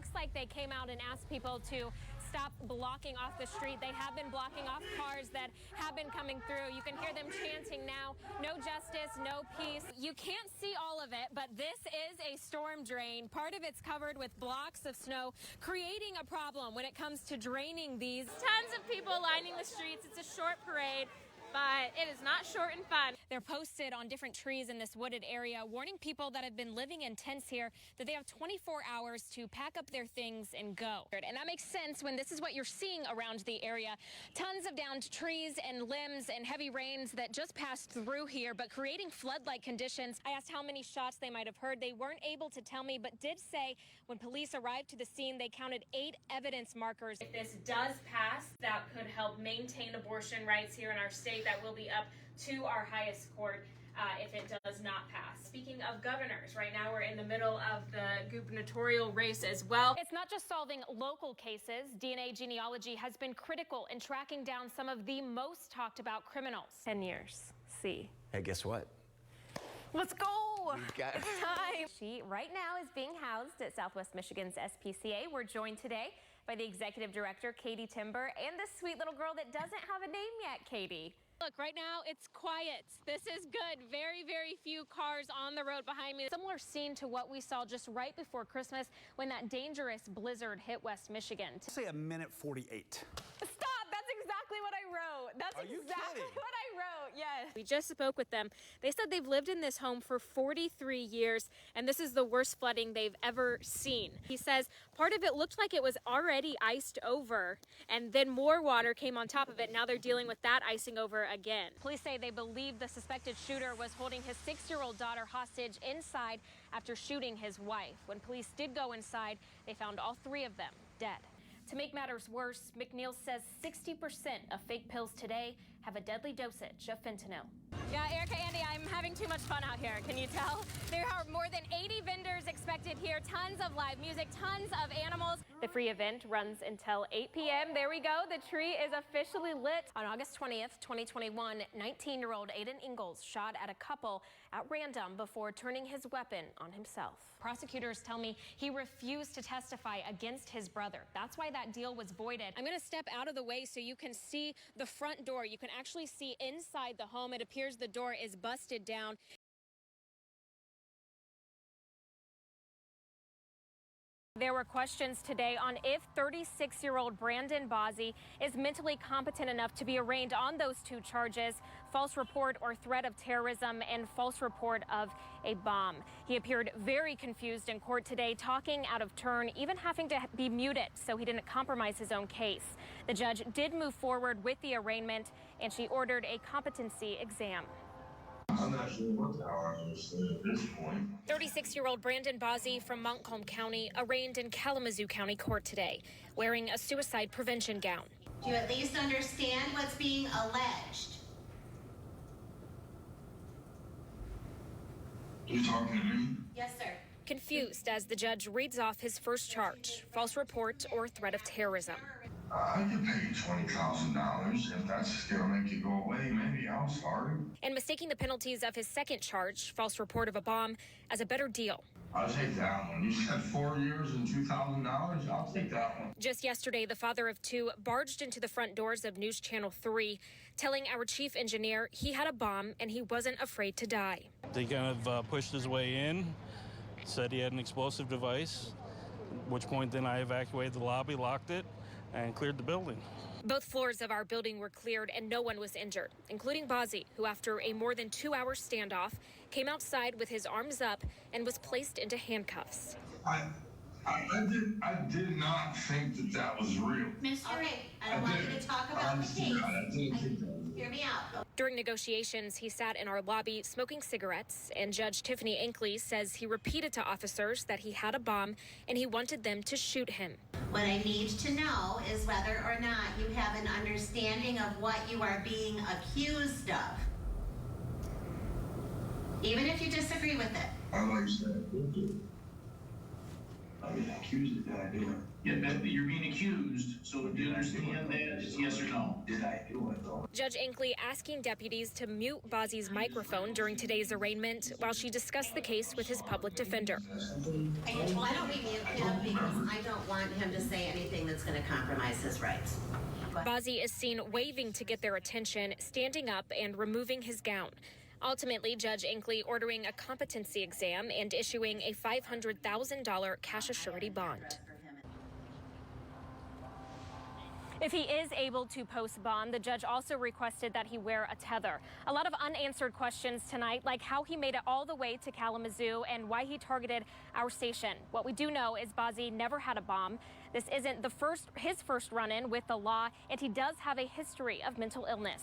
looks like they came out and asked people to stop blocking off the street. They have been blocking off cars that have been coming through. You can hear them chanting now, no justice, no peace. You can't see all of it, but this is a storm drain. Part of it's covered with blocks of snow, creating a problem when it comes to draining these. Tons of people lining the streets. It's a short parade, but it is not short and fun. They're posted on different trees in this wooded area, warning people that have been living in tents here that they have 24 hours to pack up their things and go. And that makes sense when this is what you're seeing around the area. Tons of downed trees and limbs and heavy rains that just passed through here, but creating flood-like conditions. I asked how many shots they might have heard. They weren't able to tell me, but did say when police arrived to the scene, they counted 8 evidence markers. If this does pass, that could help maintain abortion rights here in our state. That will be up to our highest court if it does not pass. Speaking of governors, right now we're in the middle of the gubernatorial race as well. It's not just solving local cases. DNA genealogy has been critical in tracking down some of the most talked about criminals. 10 years. See. Hey, guess what? Let's go. Got it's time. She right now is being housed at Southwest Michigan's SPCA. We're joined today by the executive director, Katie Timber, and this sweet little girl that doesn't have a name yet, Katie. Look, right now it's quiet. This is good. Very, very few cars on the road behind me. Similar scene to what we saw just right before Christmas when that dangerous blizzard hit West Michigan. Say a minute 48. Stop! That's exactly what I wrote. That's Are you exactly kidding? what I wrote. Yes. We just spoke with them. They said they've lived in this home for 43 years, and this is the worst flooding they've ever seen. He says part of it looked like it was already iced over, and then more water came on top of it. Now they're dealing with that icing over again. Police say they believe the suspected shooter was holding his 6-year-old daughter hostage inside after shooting his wife. When police did go inside, they found all 3 of them dead. To make matters worse, McNeil says 60% of fake pills today have a deadly dosage of fentanyl. Yeah, Erica, Andy, I'm having too much fun out here. Can you tell? There are more than 80 vendors expected here, tons of live music, tons of animals. The free event runs until 8 p.m. There we go. The tree is officially lit. On August 20th, 2021, 19-year-old Aiden Ingalls shot at a couple at random before turning his weapon on himself. Prosecutors tell me he refused to testify against his brother. That's why that deal was voided. I'm going to step out of the way so you can see the front door. You can actually see inside the home. It appears the door is busted down. There were questions today on if 36-year-old Brandon Bozzi is mentally competent enough to be arraigned on those 2 charges, false report or threat of terrorism and false report of a bomb. He appeared very confused in court today, talking out of turn, even having to be muted so he didn't compromise his own case. The judge did move forward with the arraignment, and she ordered a competency exam. I'm not sure what the hell I understood at this point. 36-year-old Brandon Bozzi from Montcalm County arraigned in Kalamazoo County Court today, wearing a suicide prevention gown. Do you at least understand what's being alleged? You talking to me? Yes, sir. Confused as the judge reads off his first charge, false report or threat of terrorism. I get paid $20,000. If that's gonna make you go away, maybe. I'm sorry. And mistaking the penalties of his second charge, false report of a bomb, as a better deal. I'll take that one. You said 4 years and $2,000. I'll take that one. Just yesterday, the father of 2 barged into the front doors of News Channel 3, telling our chief engineer he had a bomb and he wasn't afraid to die. He kind of pushed his way in, said he had an explosive device, at which point then I evacuated the lobby, locked it, and cleared the building. Both floors of our building were cleared and no one was injured, including Bozzi, who after a more than 2-hour standoff came outside with his arms up and was placed into handcuffs. I did not think that was real. Mister, okay, I don't want you to talk about the case. Hear me out. During negotiations, he sat in our lobby smoking cigarettes, and Judge Tiffany Ankley says he repeated to officers that he had a bomb and he wanted them to shoot him. What I need to know is whether or not you have an understanding of what you are being accused of. Even if you disagree with it. I like that. I mean, accused, did I do it? Yeah, you're being accused, so do you understand that? It's yes or no? Did I do it though? Judge Inkley asking deputies to mute Bozzy's microphone during today's arraignment while she discussed the case with his public defender. Why don't we mute him, because I don't want him to say anything that's going to compromise his rights. Bozzy is seen waving to get their attention, standing up and removing his gown. Ultimately, Judge Inkley ordering a competency exam and issuing a $500,000 cash surety bond. If he is able to post bond, the judge also requested that he wear a tether. A lot of unanswered questions tonight, like how he made it all the way to Kalamazoo and why he targeted our station. What we do know is Bozzy never had a bomb. This isn't his first run-in with the law, and he does have a history of mental illness.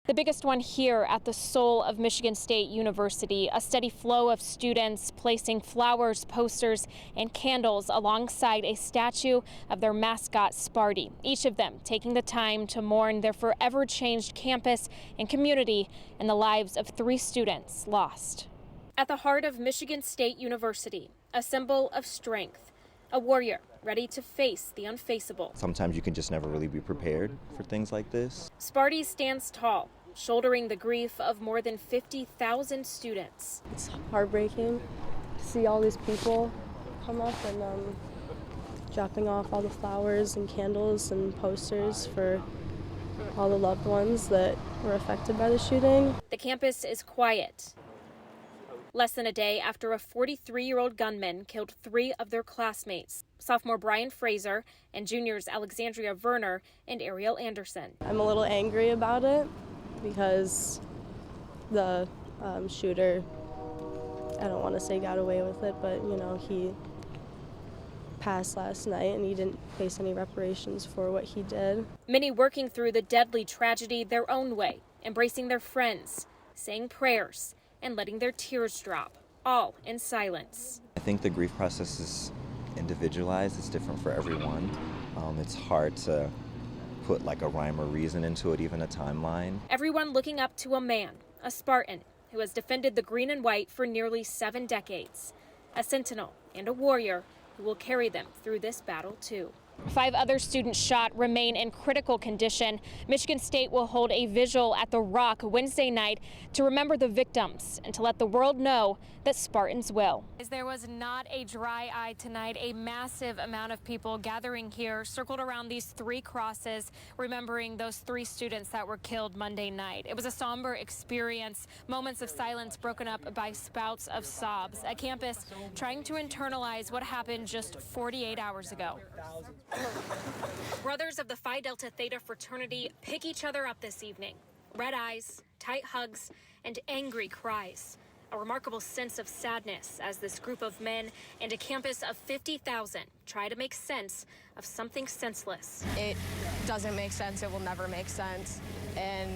The biggest one here at the soul of Michigan State University, a steady flow of students placing flowers, posters, and candles alongside a statue of their mascot, Sparty. Each of them taking the time to mourn their forever changed campus and community and the lives of 3 students lost. At the heart of Michigan State University, a symbol of strength, a warrior ready to face the unfaceable. Sometimes you can just never really be prepared for things like this. Sparty stands tall, shouldering the grief of more than 50,000 students. It's heartbreaking to see all these people come up and dropping off all the flowers and candles and posters for all the loved ones that were affected by the shooting. The campus is quiet. Less than a day after a 43-year-old gunman killed 3 of their classmates, sophomore Brian Fraser and juniors Alexandria Werner and Ariel Anderson. I'm a little angry about it because the shooter, I don't want to say got away with it, but you know, he passed last night and he didn't face any reparations for what he did. Many working through the deadly tragedy their own way, embracing their friends, saying prayers, and letting their tears drop, all in silence. I think the grief process is individualized. It's different for everyone. It's hard to put like a rhyme or reason into it, even a timeline. Everyone looking up to a man, a Spartan, who has defended the green and white for nearly 7 decades, a sentinel and a warrior who will carry them through this battle too. 5 other students shot remain in critical condition. Michigan State will hold a vigil at the Rock Wednesday night to remember the victims and to let the world know that Spartans will. There was not a dry eye tonight. A massive amount of people gathering here, circled around these 3 crosses, remembering those 3 students that were killed Monday night. It was a somber experience, moments of silence broken up by spouts of sobs. A campus trying to internalize what happened just 48 hours ago. Brothers of the Phi Delta Theta fraternity pick each other up this evening. Red eyes, tight hugs, and angry cries. A remarkable sense of sadness as this group of men and a campus of 50,000 try to make sense of something senseless. It doesn't make sense. It will never make sense. And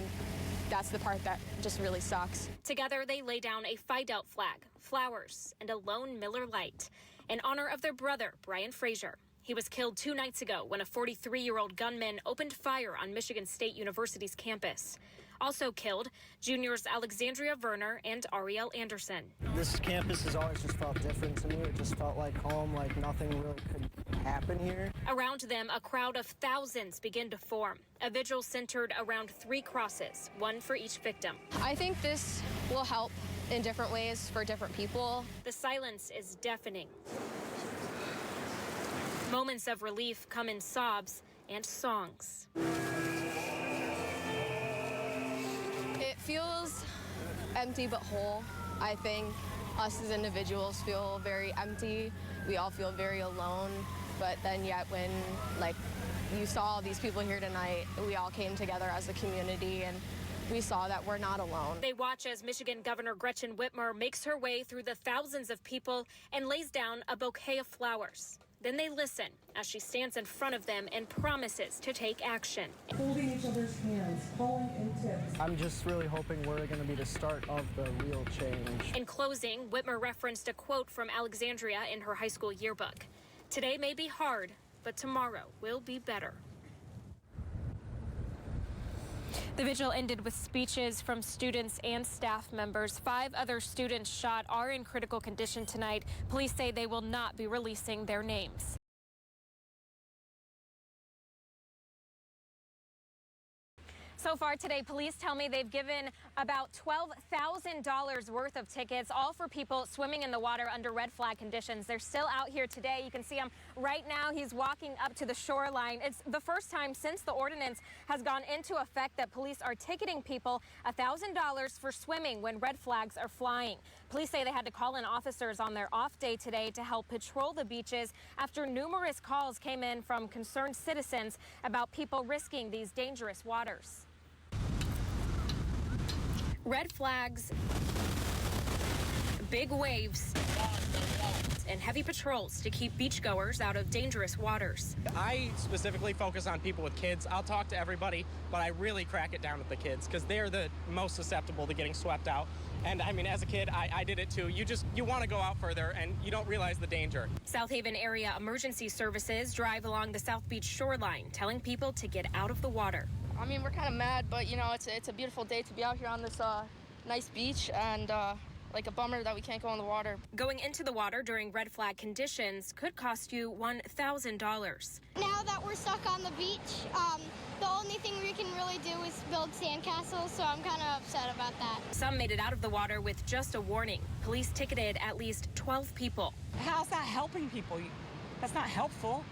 that's the part that just really sucks. Together, they lay down a Phi Delta flag, flowers, and a lone Miller Lite in honor of their brother, Brian Fraser. He was killed 2 nights ago when a 43-year-old gunman opened fire on Michigan State University's campus. Also killed, juniors Alexandria Werner and Ariel Anderson. This campus has always just felt different to me. It just felt like home, like nothing really could happen here. Around them, a crowd of thousands begin to form. A vigil centered around 3 crosses, 1 for each victim. I think this will help in different ways for different people. The silence is deafening. Moments of relief come in sobs and songs. It feels empty but whole. I think us as individuals feel very empty. We all feel very alone. But then yet when you saw all these people here tonight, we all came together as a community and we saw that we're not alone. They watch as Michigan Governor Gretchen Whitmer makes her way through the thousands of people and lays down a bouquet of flowers. Then they listen as she stands in front of them and promises to take action. Holding each other's hands, pulling in tips. I'm just really hoping we're going to be the start of the real change. In closing, Whitmer referenced a quote from Alexandria in her high school yearbook. Today may be hard, but tomorrow will be better. The vigil ended with speeches from students and staff members. 5 other students shot are in critical condition tonight. Police say they will not be releasing their names. So far today, police tell me they've given about $12,000 worth of tickets, all for people swimming in the water under red flag conditions. They're still out here today. You can see him right now. He's walking up to the shoreline. It's the first time since the ordinance has gone into effect that police are ticketing people $1,000 for swimming when red flags are flying. Police say they had to call in officers on their off day today to help patrol the beaches after numerous calls came in from concerned citizens about people risking these dangerous waters. Red flags, big waves, and heavy patrols to keep beachgoers out of dangerous waters. I specifically focus on people with kids. I'll talk to everybody, but I really crack it down with the kids because they're the most susceptible to getting swept out. And I mean, as a kid, I did it too. You want to go out further and you don't realize the danger. South Haven area emergency services drive along the South Beach shoreline, telling people to get out of the water. I mean, we're kind of mad, but you know, it's a beautiful day to be out here on this nice beach, and like a bummer that we can't go in the water. Going into the water during red flag conditions could cost you $1,000. Now that we're stuck on the beach, the only thing we can really do is build sandcastles, so I'm kind of upset about that. Some made it out of the water with just a warning. Police ticketed at least 12 people. How's that helping people? That's not helpful.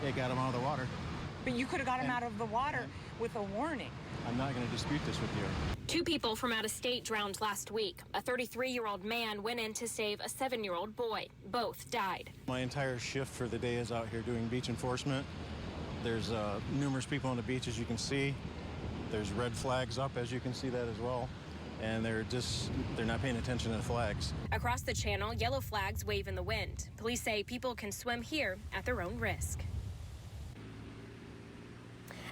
They got them out of the water. But you could have got him out of the water with a warning. I'm not going to dispute this with you. 2 people from out of state drowned last week. A 33-year-old man went in to save a 7-year-old boy. Both died. My entire shift for the day is out here doing beach enforcement. There's numerous people on the beach, as you can see. There's red flags up, as you can see that as well. And they're not paying attention to the flags. Across the channel, yellow flags wave in the wind. Police say people can swim here at their own risk.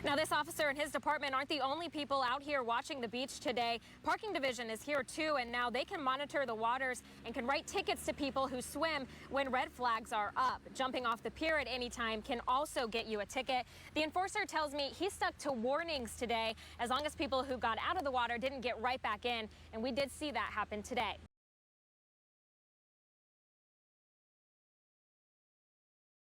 Now, this officer and his department aren't the only people out here watching the beach today. Parking Division is here too, and now they can monitor the waters and can write tickets to people who swim when red flags are up. Jumping off the pier at any time can also get you a ticket. The enforcer tells me he stuck to warnings today as long as people who got out of the water didn't get right back in, and we did see that happen today.